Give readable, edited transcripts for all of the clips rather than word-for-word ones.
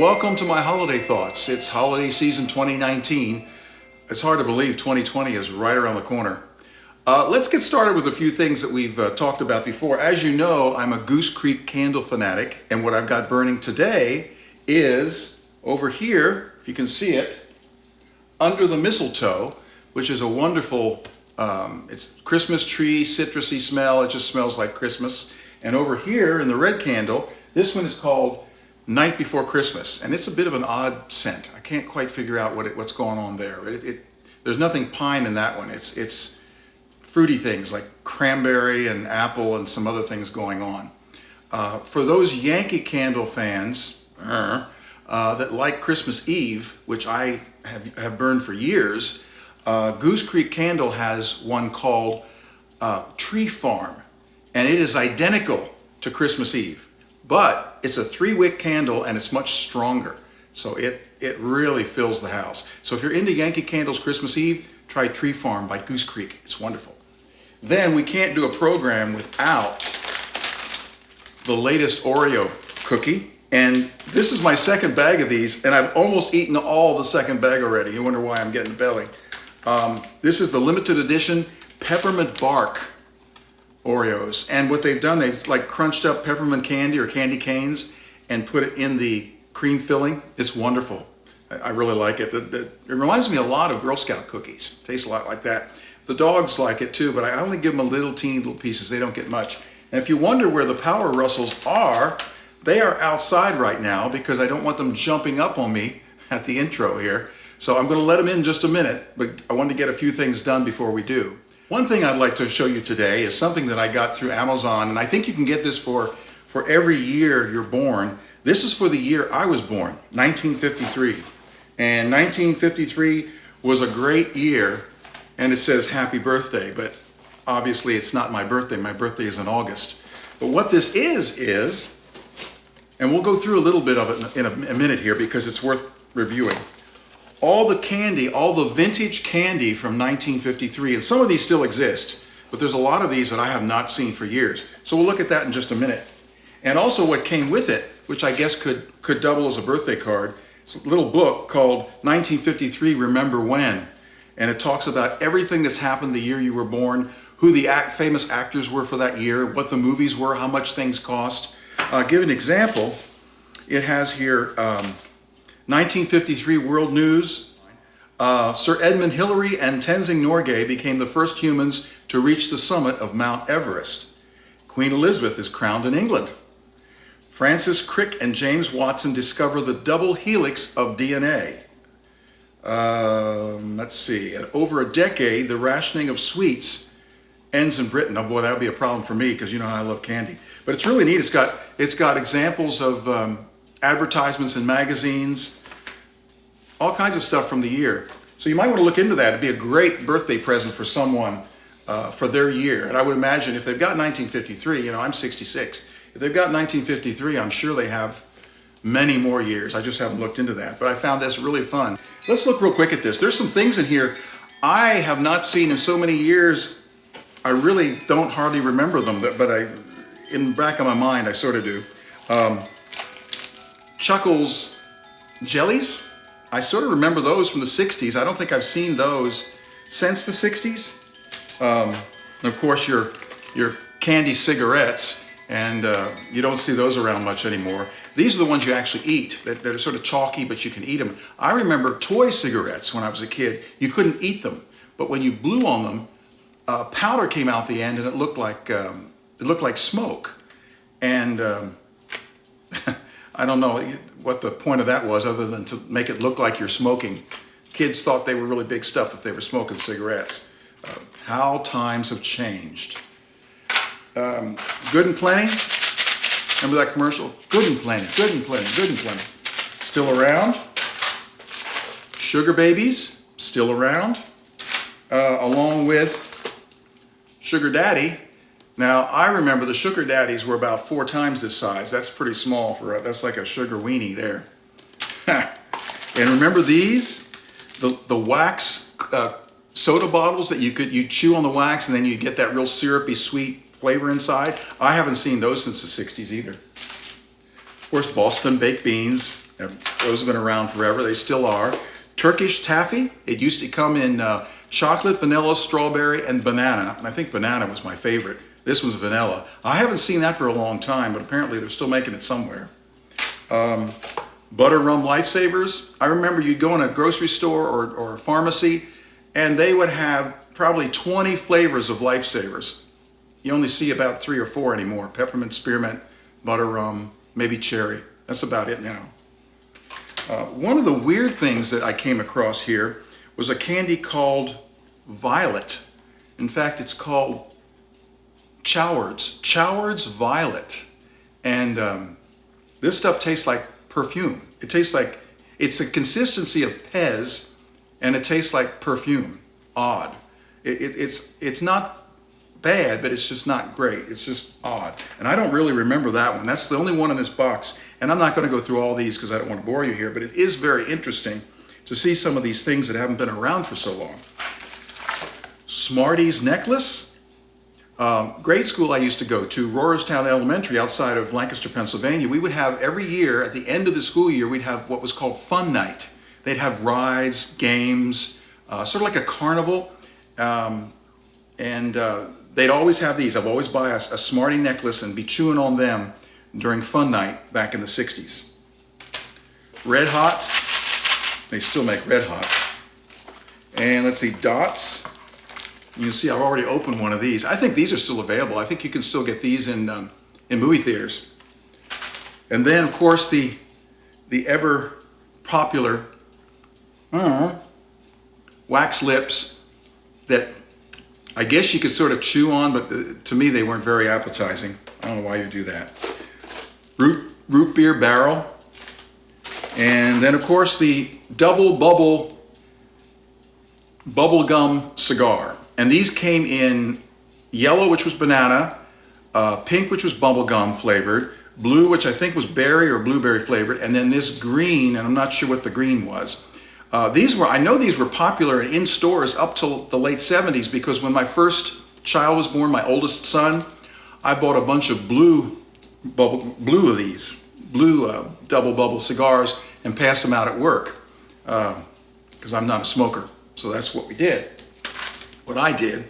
welcome to my holiday thoughts. It's holiday season 2019. It's hard to believe 2020 is right around the corner. Let's get started with a few things that we've talked about before. As you know, I'm a Goose Creek candle fanatic, and what I've got burning today is over here, if you can see it, under the mistletoe, which is a wonderful, it's Christmas tree, citrusy smell. It just smells like Christmas. And over here in the red candle, this one is called Night Before Christmas, and it's a bit of an odd scent. I can't quite figure out what's going on there. There's nothing pine in that one. It's fruity things like cranberry and apple and some other things going on. For those Yankee Candle fans that like Christmas Eve, which I have burned for years, Goose Creek Candle has one called Tree Farm, and it is identical to Christmas Eve. But it's a 3-wick candle and it's much stronger. So it really fills the house. So if you're into Yankee Candles Christmas Eve, try Tree Farm by Goose Creek. It's wonderful. Then we can't do a program without the latest Oreo cookie. And this is my second bag of these, and I've almost eaten all the second bag already. You wonder why I'm getting belly. This is the limited edition Peppermint Bark Oreos, and what they've done, they've like crunched up peppermint candy or candy canes and put it in the cream filling. It's wonderful. I really like it. It reminds me a lot of Girl Scout cookies. Tastes a lot like that. The dogs like it too, but I only give them a little teeny little pieces. They don't get much. And if you wonder where the Power Russells are, they are outside right now because I don't want them jumping up on me at the intro here. So I'm going to let them in just a minute, but I want to get a few things done before we do. One thing I'd like to show you today is something that I got through Amazon, and I think you can get this for every year you're born. This is for the year I was born, 1953. And 1953 was a great year, and it says happy birthday, but obviously it's not my birthday. My birthday is in August. But what this is, and we'll go through a little bit of it in a minute here because it's worth reviewing. All the candy, all the vintage candy from 1953, and some of these still exist, but there's a lot of these that I have not seen for years. So we'll look at that in just a minute. And also what came with it, which I guess could double as a birthday card, it's a little book called 1953 Remember When. And it talks about everything that's happened the year you were born, who the famous actors were for that year, what the movies were, how much things cost. I'll give an example. It has here 1953 World News. Sir Edmund Hillary and Tenzing Norgay became the first humans to reach the summit of Mount Everest. Queen Elizabeth is crowned in England. Francis Crick and James Watson discover the double helix of DNA. Let's see. In over a decade, the rationing of sweets ends in Britain. Oh boy, that would be a problem for me because you know how I love candy. But it's really neat. It's got examples of advertisements in magazines, all kinds of stuff from the year. So you might want to look into that. It'd be a great birthday present for someone for their year. And I would imagine if they've got 1953, I'm 66. If they've got 1953, I'm sure they have many more years. I just haven't looked into that. But I found this really fun. Let's look real quick at this. There's some things in here I have not seen in so many years. I really don't hardly remember them, but in the back of my mind, I sort of do. Chuckles jellies. I sort of remember those from the 60s. I don't think I've seen those since the 60s. And of course, your candy cigarettes, and you don't see those around much anymore. These are the ones you actually eat. They're sort of chalky, but you can eat them. I remember toy cigarettes when I was a kid. You couldn't eat them, but when you blew on them, powder came out the end, and it looked like smoke. And I don't know what the point of that was other than to make it look like you're smoking. Kids thought they were really big stuff if they were smoking cigarettes. How times have changed. Good and Plenty. Remember that commercial? Good and Plenty, Good and Plenty, Good and Plenty. Still around. Sugar Babies, still around. Along with Sugar Daddy. Now, I remember the Sugar Daddies were about 4 times this size. That's pretty small that's like a sugar weenie there. And remember these? The wax soda bottles that you chew on the wax and then you get that real syrupy sweet flavor inside. I haven't seen those since the 60s either. Of course, Boston baked beans, Those have been around forever. They still are. Turkish taffy. It used to come in chocolate, vanilla, strawberry, and banana. And I think banana was my favorite. This was vanilla. I haven't seen that for a long time, but apparently they're still making it somewhere. Butter rum lifesavers. I remember you'd go in a grocery store or a pharmacy, and they would have probably 20 flavors of lifesavers. You only see about 3 or 4 anymore. Peppermint, spearmint, butter rum, maybe cherry. That's about it now. One of the weird things that I came across here was a candy called Violet. In fact, it's called Choward's Violet. And this stuff tastes like perfume. It tastes like, it's a consistency of Pez, and it tastes like perfume. Odd. It's not bad, but it's just not great. It's just odd. And I don't really remember that one. That's the only one in this box. And I'm not going to go through all these because I don't want to bore you here, but it is very interesting to see some of these things that haven't been around for so long. Smarties necklace. Grade school I used to go to, Rohrerstown Elementary outside of Lancaster, Pennsylvania, we would have every year, at the end of the school year, we'd have what was called Fun Night. They'd have rides, games, sort of like a carnival. They'd always have these. I'd always buy a Smartie necklace and be chewing on them during Fun Night back in the 60s. Red Hots. They still make Red Hots. And let's see, Dots. You can see I've already opened one of these. I think these are still available. I think you can still get these in movie theaters. And then, of course, the ever popular wax lips that I guess you could sort of chew on, but to me they weren't very appetizing. I don't know why you do that. Root beer barrel. And then, of course, the double bubble gum cigar. And these came in yellow, which was banana, pink, which was bubble gum flavored, blue, which I think was berry or blueberry flavored, and then this green, and I'm not sure what the green was. I know these were popular in stores up till the late 70s, because when my first child was born, my oldest son, I bought a bunch of blue of these, double bubble cigars, and passed them out at work, because I'm not a smoker. So that's what we did, what I did.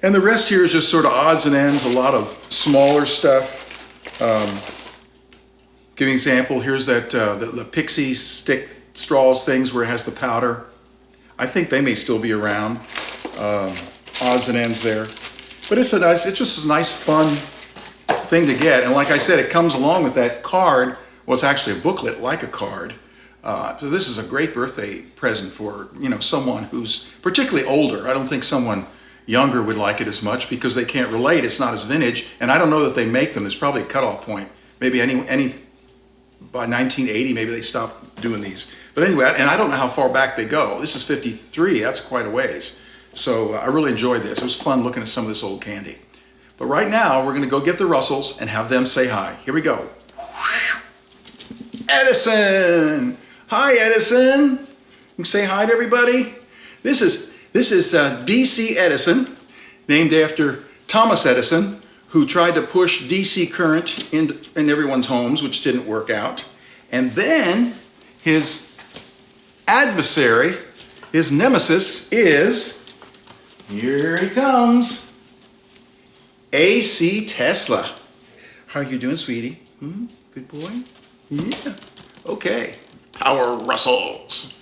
And the rest here is just sort of odds and ends, a lot of smaller stuff. Give you an example, here's that the Pixie stick straws things where it has the powder. I think they may still be around. Odds and ends there. But it's just a nice fun thing to get. And like I said, it comes along with that card. Well, it's actually a booklet like a card. So this is a great birthday present for, someone who's particularly older. I don't think someone younger would like it as much because they can't relate. It's not as vintage, and I don't know that they make them. There's probably a cutoff point. Maybe by 1980, maybe they stopped doing these. But anyway, and I don't know how far back they go. This is 53. That's quite a ways. So I really enjoyed this. It was fun looking at some of this old candy. But right now, we're going to go get the Russells and have them say hi. Here we go. Edison! Hi, Edison! You can say hi to everybody. This is DC Edison, named after Thomas Edison, who tried to push DC current in everyone's homes, which didn't work out. And then his adversary, his nemesis is, here he comes, AC Tesla. How are you doing, sweetie? Good boy? Yeah. Okay. Power Russells.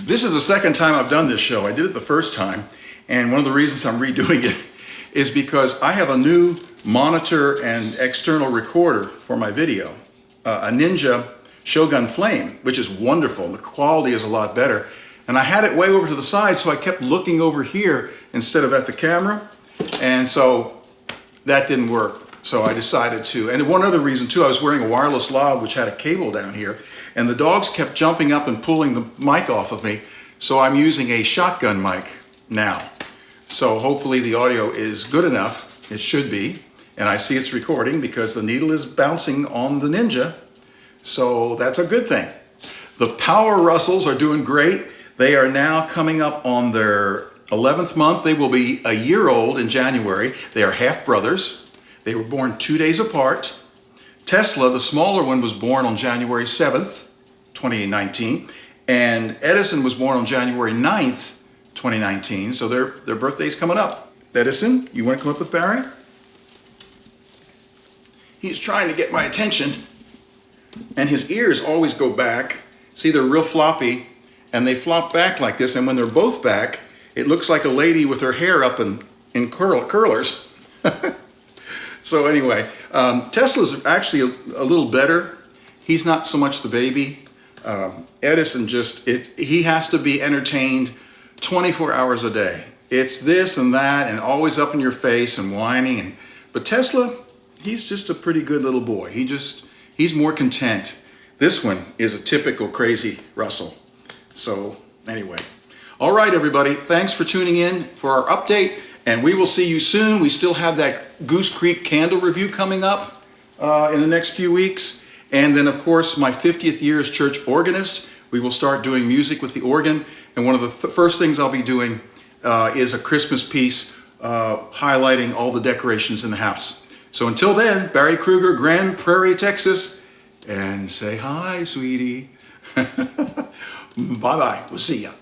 This is the second time I've done this show. I did it the first time, and one of the reasons I'm redoing it is because I have a new monitor and external recorder for my video, a Ninja Shogun Flame, which is wonderful. The quality is a lot better. And I had it way over to the side, so I kept looking over here instead of at the camera, and so that didn't work. So I decided to, and one other reason too, I was wearing a wireless lav which had a cable down here, and the dogs kept jumping up and pulling the mic off of me, so I'm using a shotgun mic now. So hopefully the audio is good enough, it should be, and I see it's recording because the needle is bouncing on the Ninja, so that's a good thing. The Power Russells are doing great. They are now coming up on their 11th month. They will be a year old in January. They are half brothers. They were born 2 days apart, Tesla, the smaller one, was born on January 7th, 2019, and Edison was born on January 9th, 2019, so their birthday's coming up. Edison, you want to come up with Barry? He's trying to get my attention, and his ears always go back. See, they're real floppy, and they flop back like this, and when they're both back, it looks like a lady with her hair up in curlers. So anyway, Tesla's actually a little better. He's not so much the baby. Edison he has to be entertained 24 hours a day. It's this and that and always up in your face and whining. But Tesla, he's just a pretty good little boy. He's more content. This one is a typical crazy Russell. So anyway, all right, everybody, thanks for tuning in for our update, and we will see you soon. We still have that Goose Creek candle review coming up in the next few weeks. And then, of course, my 50th year as church organist. We will start doing music with the organ. And one of the first things I'll be doing is a Christmas piece highlighting all the decorations in the house. So until then, Barry Kruger, Grand Prairie, Texas, and say hi, sweetie. Bye-bye. We'll see ya.